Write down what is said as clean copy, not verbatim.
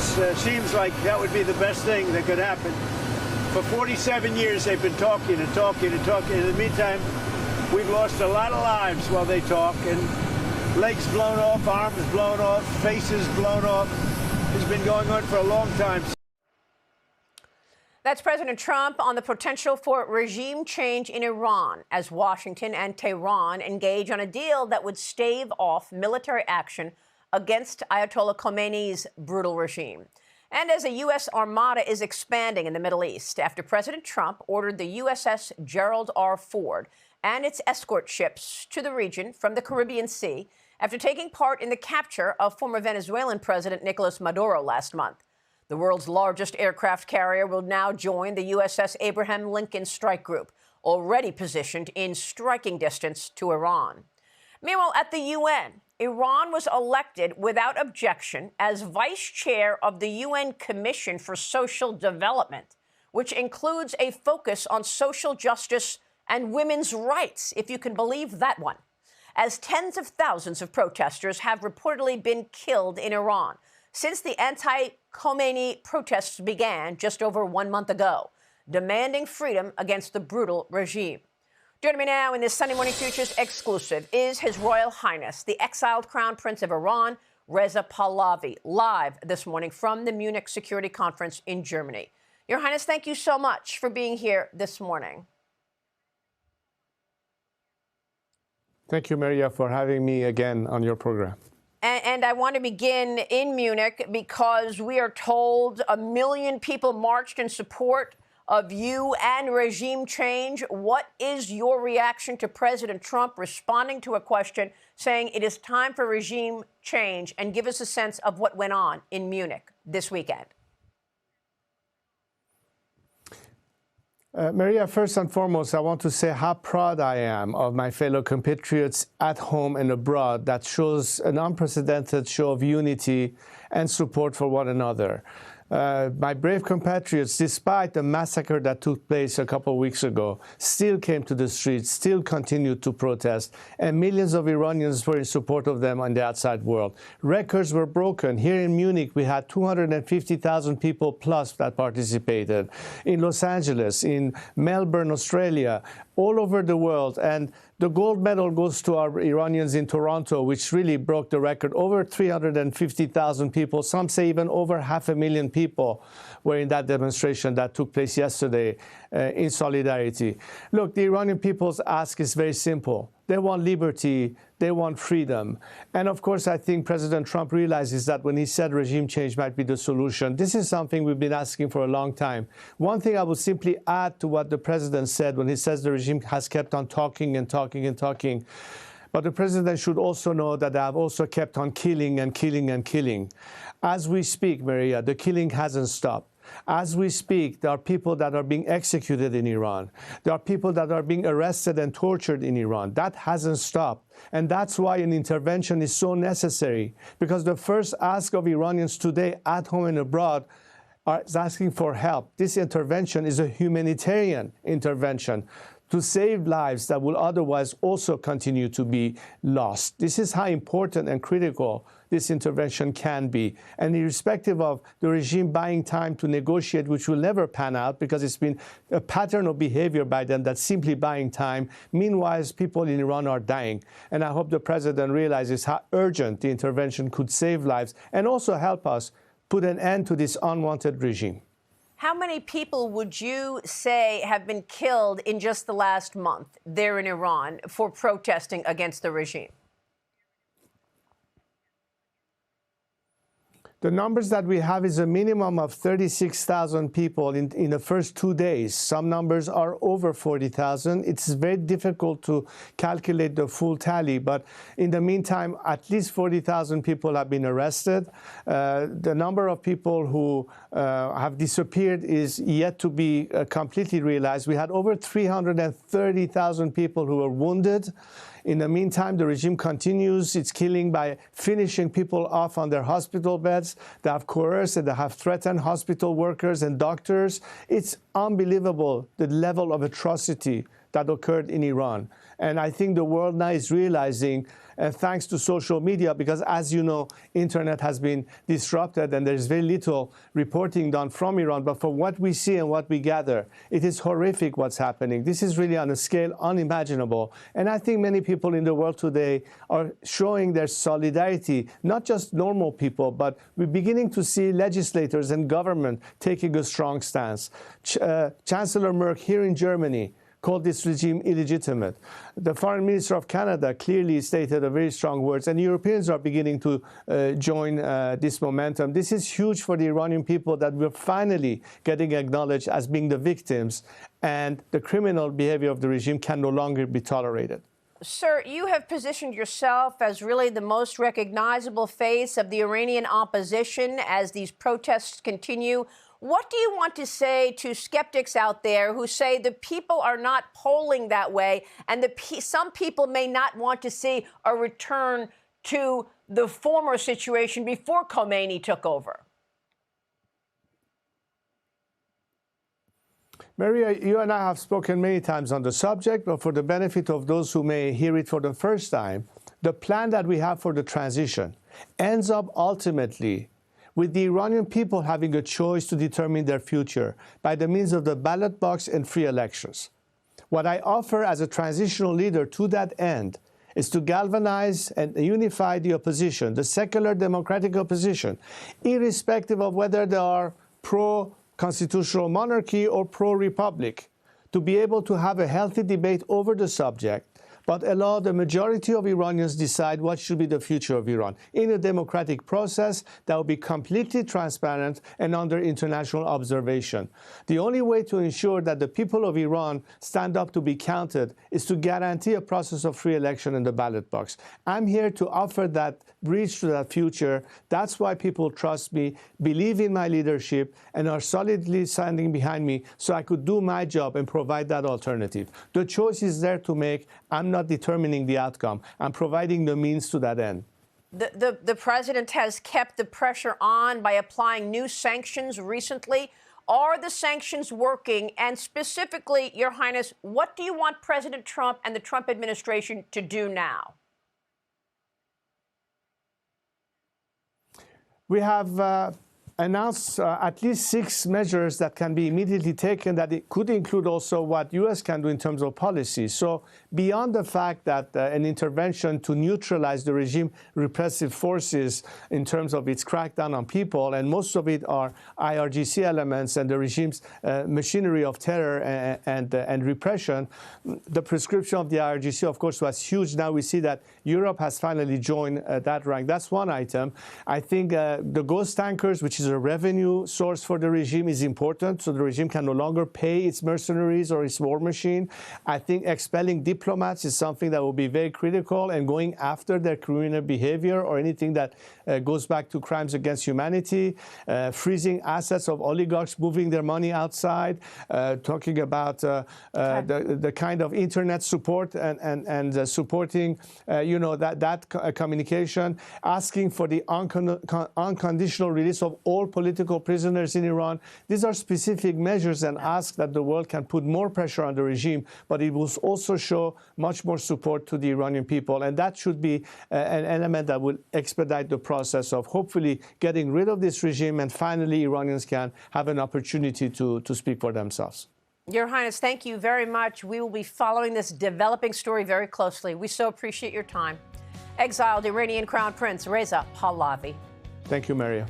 seems like that would be the best thing that could happen. For 47 years, they've been talking and talking and talking. In the meantime, we've lost a lot of lives while they talk, and legs blown off, arms blown off, faces blown off. It's been going on for a long time. That's President Trump on the potential for regime change in Iran as Washington and Tehran engage on a deal that would stave off military action against Ayatollah Khomeini's brutal regime. And as a U.S. armada is expanding in the Middle East after President Trump ordered the USS Gerald R. Ford and its escort ships to the region from the Caribbean Sea after taking part in the capture of former Venezuelan President Nicolas Maduro last month. The world's largest aircraft carrier will now join the USS Abraham Lincoln Strike Group, already positioned in striking distance to Iran. Meanwhile, at the UN, Iran was elected without objection as vice chair of the UN Commission for Social Development, which includes a focus on social justice and women's rights, if you can believe that one, as tens of thousands of protesters have reportedly been killed in Iran since the anti-Khomeini protests began just over 1 month ago, demanding freedom against the brutal regime. Joining me now in this Sunday Morning Futures exclusive is His Royal Highness, the exiled Crown Prince of Iran, Reza Pahlavi, live this morning from the Munich Security Conference in Germany. Your Highness, thank you so much for being here this morning. Thank you, Maria, for having me again on your program. And I want to begin in Munich because we are told 1 million people marched in support of you and regime change. What is your reaction to President Trump responding to a question saying it is time for regime change? And give us a sense of what went on in Munich this weekend. Maria, first and foremost, I want to say how proud I am of my fellow compatriots at home and abroad. That shows an unprecedented show of unity and support for one another. My brave compatriots, despite the massacre that took place a couple of weeks ago, still came to the streets, still continued to protest, and millions of Iranians were in support of them on the outside world. Records were broken. Here in Munich, we had 250,000 people plus that participated. In Los Angeles, in Melbourne, Australia, all over the world. And the gold medal goes to our Iranians in Toronto, which really broke the record. Over 350,000 people, some say even over 500,000 people were in that demonstration that took place yesterday in solidarity. Look, the Iranian people's ask is very simple. They want liberty. They want freedom. And of course, I think President Trump realizes that when he said regime change might be the solution. This is something we've been asking for a long time. One thing I would simply add to what the president said when he says the regime has kept on talking and talking and talking. But the president should also know that they have also kept on killing and killing and killing. As we speak, Maria, the killing hasn't stopped. As we speak, there are people that are being executed in Iran. There are people that are being arrested and tortured in Iran. That hasn't stopped. And that's why an intervention is so necessary, because the first ask of Iranians today at home and abroad is asking for help. This intervention is a humanitarian intervention to save lives that will otherwise also continue to be lost. This is how important and critical this intervention can be. And irrespective of the regime buying time to negotiate, which will never pan out because it's been a pattern of behavior by them that's simply buying time. Meanwhile, people in Iran are dying. And I hope the president realizes how urgent the intervention could save lives and also help us put an end to this unwanted regime. How many people would you say have been killed in just the last month there in Iran for protesting against the regime? The numbers that we have is a minimum of 36,000 people in the first 2 days. Some numbers are over 40,000. It's very difficult to calculate the full tally, but in the meantime, at least 40,000 people have been arrested. The number of people who have disappeared is yet to be completely realized. We had over 330,000 people who were wounded. In the meantime, the regime continues its killing by finishing people off on their hospital beds. They have coerced and they have threatened hospital workers and doctors. It's unbelievable, the level of atrocity that occurred in Iran. And I think the world now is realizing, thanks to social media, because as you know, internet has been disrupted and there's very little reporting done from Iran. But for what we see and what we gather, it is horrific what's happening. This is really on a scale unimaginable. And I think many people in the world today are showing their solidarity, not just normal people, but we're beginning to see legislators and government taking a strong stance. Chancellor Merkel here in Germany called this regime illegitimate. The foreign minister of Canada clearly stated a very strong words, and Europeans are beginning to join this momentum. This is huge for the Iranian people, that we're finally getting acknowledged as being the victims, and the criminal behavior of the regime can no longer be tolerated. Sir, you have positioned yourself as really the most recognizable face of the Iranian opposition as these protests continue. What do you want to say to skeptics out there who say the people are not polling that way, and some people may not want to see a return to the former situation before Khomeini took over? Maria, you and I have spoken many times on the subject, but for the benefit of those who may hear it for the first time, the plan that we have for the transition ends up ultimately with the Iranian people having a choice to determine their future by the means of the ballot box and free elections. What I offer as a transitional leader to that end is to galvanize and unify the opposition, the secular democratic opposition, irrespective of whether they are pro-constitutional monarchy or pro-republic, to be able to have a healthy debate over the subject, but allow the majority of Iranians decide what should be the future of Iran in a democratic process that will be completely transparent and under international observation. The only way to ensure that the people of Iran stand up to be counted is to guarantee a process of free election in the ballot box. I'm here to offer that bridge to that future. That's why people trust me, believe in my leadership, and are solidly standing behind me so I could do my job and provide that alternative. The choice is there to make. I'm not determining the outcome. I'm providing the means to that end. The president has kept the pressure on by applying new sanctions recently. Are the sanctions working? And specifically, Your Highness, what do you want President Trump and the Trump administration to do now? We have announced at least 6 measures that can be immediately taken, that it could include also what U.S. can do in terms of policy. So beyond the fact that an intervention to neutralize the regime repressive forces in terms of its crackdown on people, and most of it are IRGC elements and the regime's machinery of terror and repression, the prescription of the IRGC, of course, was huge. Now we see that Europe has finally joined that rank. That's one item. I think the ghost tankers, which is a revenue source for the regime, is important, so the regime can no longer pay its mercenaries or its war machine. I think expelling diplomats is something that will be very critical, and going after their criminal behavior or anything that goes back to crimes against humanity, freezing assets of oligarchs, moving their money outside, talking about the kind of internet support and supporting, that communication, asking for the unconditional release of all political prisoners in Iran. These are specific measures, and ask that the world can put more pressure on the regime, but it will also show much more support to the Iranian people. And that should be an element that will expedite the process of hopefully getting rid of this regime, and finally Iranians can have an opportunity to speak for themselves. Your Highness, thank you very much. We will be following this developing story very closely. We so appreciate your time. Exiled Iranian Crown Prince Reza Pahlavi. Thank you, Maria.